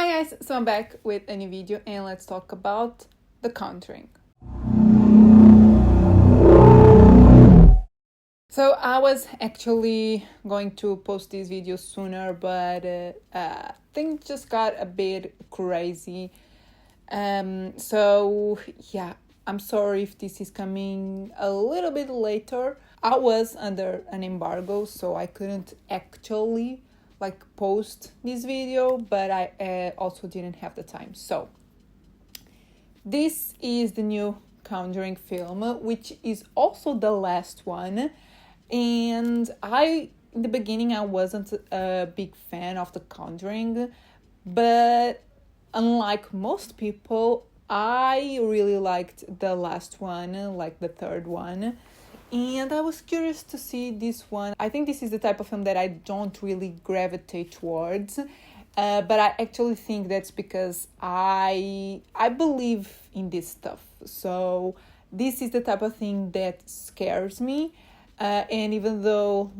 Hi guys, so I'm back with a new video and let's talk about The Conjuring. So I was actually going to post this video sooner, but things just got a bit crazy. So yeah, I'm sorry if this is coming a little bit later. I was under an embargo, so I couldn't actually post this video, but I also didn't have the time. So this is the new Conjuring film, which is also the last one. And in the beginning, I wasn't a big fan of The Conjuring, but unlike most people, I really liked the last one, like the third one. And I was curious to see this one. I think this is the type of film that I don't really gravitate towards. But I actually think that's because I believe in this stuff. So this is the type of thing that scares me. And even though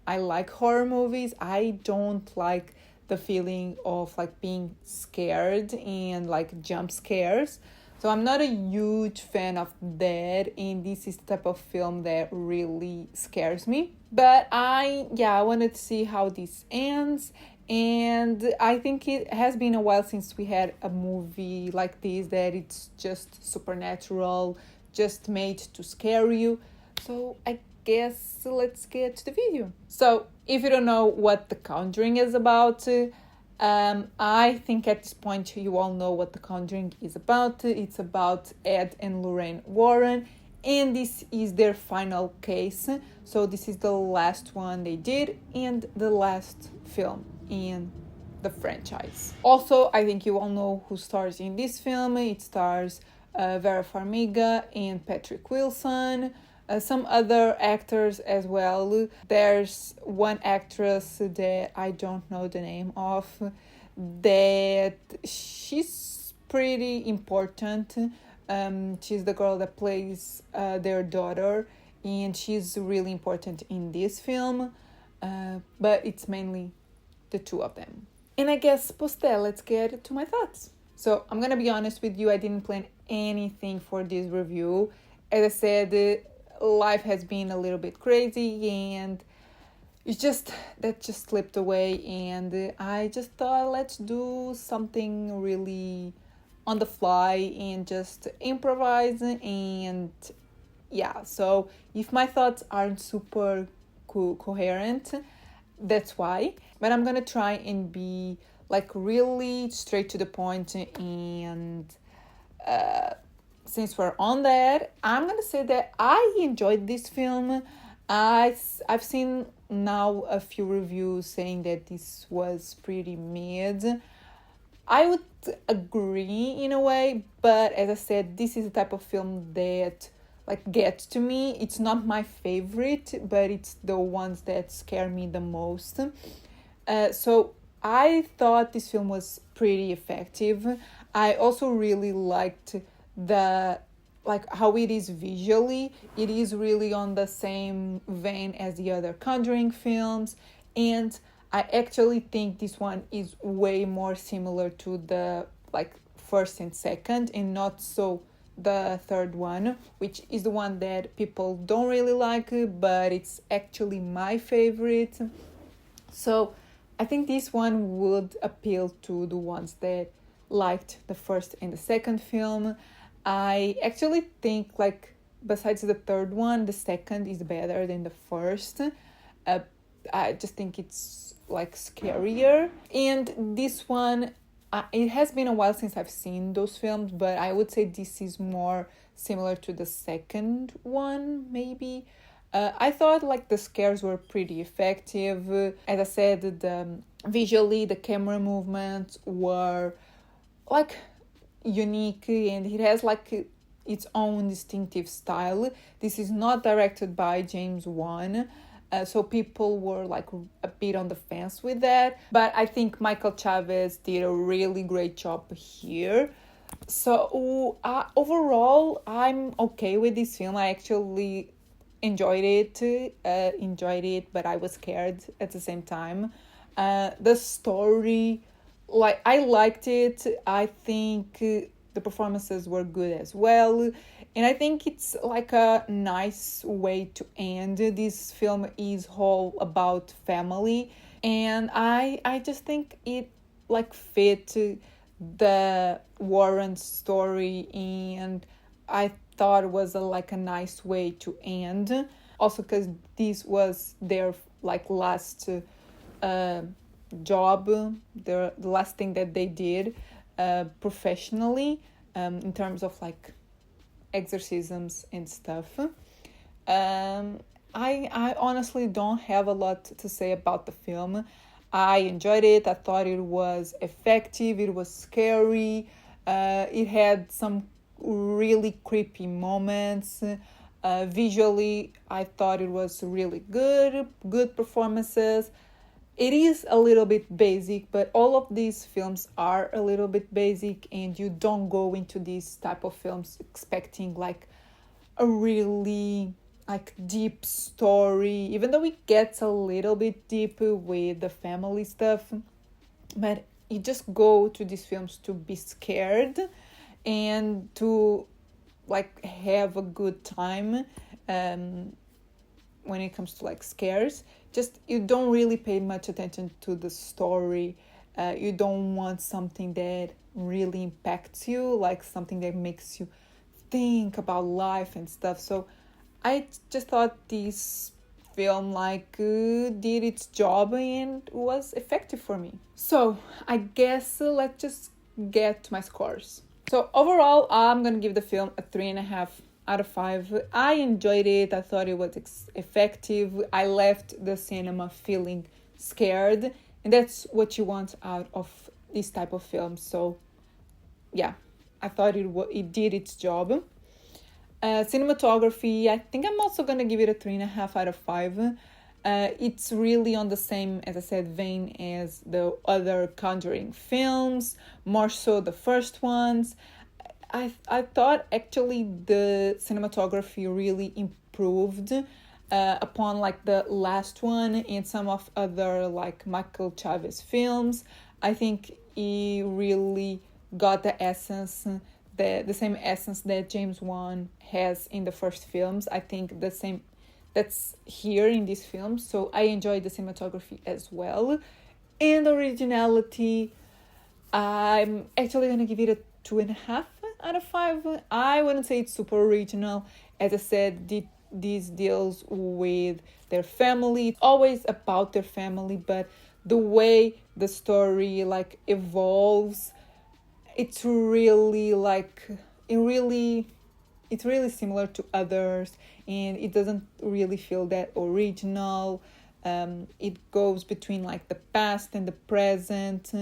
I like horror movies, I don't like the feeling of being scared and jump scares. So I'm not a huge fan of that, and this is the type of film that really scares me. But I wanted to see how this ends, and I think it has been a while since we had a movie like this that it's just supernatural, just made to scare you. So I guess let's get to the video. So if you don't know what The Conjuring is about, I think at this point you all know what The Conjuring is about. It's about Ed and Lorraine Warren, and this is their final case. So this is the last one they did and the last film in the franchise. Also, I think you all know who stars in this film. It stars Vera Farmiga and Patrick Wilson. Some other actors as well. There's one actress that I don't know the name of, that she's pretty important. She's the girl that plays their daughter, and she's really important in this film. But it's mainly the two of them. And I guess post that, let's get to my thoughts. So I'm gonna be honest with you, I didn't plan anything for this review. As I said, life has been a little bit crazy, and that just slipped away, and I just thought, let's do something really on the fly and just improvise. And yeah, so if my thoughts aren't super coherent, that's why. But I'm gonna try and be really straight to the point. And since we're on that, I'm gonna say that I enjoyed this film. I've seen now a few reviews saying that this was pretty mid. I would agree in a way, but as I said, this is the type of film that gets to me. It's not my favorite, but it's the ones that scare me the most. So I thought this film was pretty effective. I also really liked how it is visually. It is really on the same vein as the other Conjuring films, and I actually think this one is way more similar to the first and second, and not so the third one, which is the one that people don't really like, but it's actually my favorite. So I think this one would appeal to the ones that liked the first and the second film. I actually think besides the third one, the second is better than the first. I just think it's scarier. And this one, it has been a while since I've seen those films, but I would say this is more similar to the second one, maybe. I thought the scares were pretty effective. As I said, visually the camera movements were unique, and it has its own distinctive style. This is not directed by James Wan, so people were a bit on the fence with that, but I think Michael Chavez did a really great job here. So overall, I'm okay with this film. I actually enjoyed it, but I was scared at the same time. The story like I liked it. I think the performances were good as well, and I think it's like a nice way to end. This film is all about family, and I just think it like fit the Warren story, and I thought it was like a nice way to end. Also, because this was their like last uh, job, the last thing that they did professionally, in terms of like exorcisms and stuff. I honestly don't have a lot to say about the film. I enjoyed it. I thought it was effective. It was scary. It had some really creepy moments. Visually, I thought it was really good. Good performances. It is a little bit basic, but all of these films are a little bit basic, and you don't go into these type of films expecting like a really like deep story, even though it gets a little bit deeper with the family stuff. But you just go to these films to be scared and to like have a good time. When it comes to like scares, just you don't really pay much attention to the story. You don't want something that really impacts you, like something that makes you think about life and stuff. So I just thought this film like did its job and was effective for me. So I guess let's just get to my scores. So overall, I'm gonna give the film a 3.5 out of 5. I enjoyed it. I thought it was effective. I left the cinema feeling scared, and that's what you want out of this type of film. So yeah, I thought it did its job. Cinematography, I think I'm also gonna give it a 3.5 out of 5. It's really on the same, as I said, vein as the other Conjuring films, more so the first ones. I thought actually the cinematography really improved upon like the last one and some of other like Michael Chavez films. I think he really got the essence, the same essence that James Wan has in the first films. I think the same that's here in this film. So I enjoyed the cinematography as well. And originality, I'm actually gonna give it a 2.5 out of 5. I wouldn't say it's super original. As I said, this deals with their family. It's always about their family, but the way the story like evolves, it's really similar to others, and it doesn't really feel that original. It goes between like the past and the present.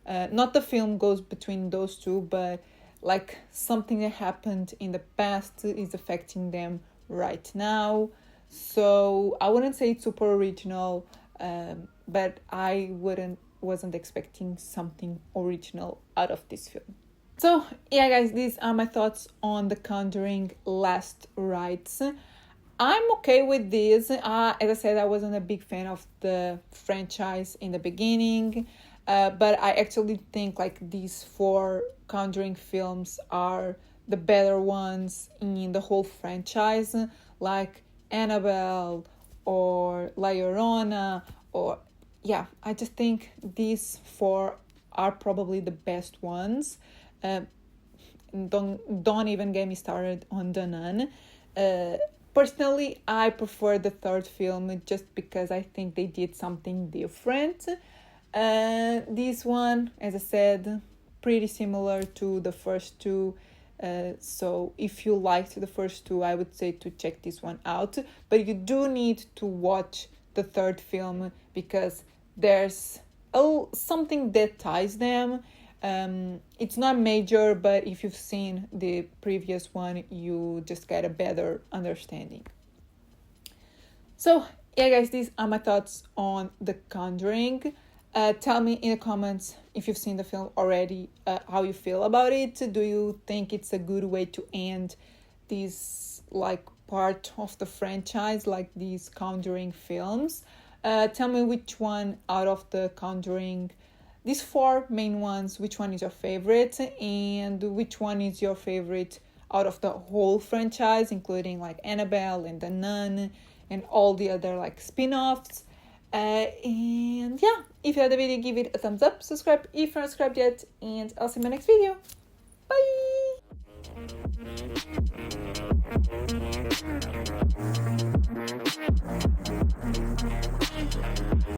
Not the film goes between those two, but like something that happened in the past is affecting them right now. So I wouldn't say it's super original, but I wasn't expecting something original out of this film. So yeah, guys, these are my thoughts on The Conjuring Last Rites. I'm okay with this. As I said, I wasn't a big fan of the franchise in the beginning, but I actually think like these 4 Conjuring films are the better ones in the whole franchise, like Annabelle or La Llorona, or yeah, I just think these 4 are probably the best ones. Don't even get me started on The Nun. Personally, I prefer the third film just because I think they did something different. This one, as I said, pretty similar to the first two. So if you liked the first two, I would say to check this one out. But you do need to watch the third film because there's something that ties them. It's not major, but if you've seen the previous one, you just get a better understanding. So yeah, guys, these are my thoughts on The Conjuring. Tell me in the comments if you've seen the film already, how you feel about it. Do you think it's a good way to end this like part of the franchise, like these Conjuring films? Tell me which one out of the Conjuring these 4 main ones, which one is your favorite, and which one is your favorite out of the whole franchise, including like Annabelle and The Nun and all the other like spin-offs. And yeah, if you like the video, give it a thumbs up, subscribe if you're not subscribed yet, and I'll see you in my next video. Bye!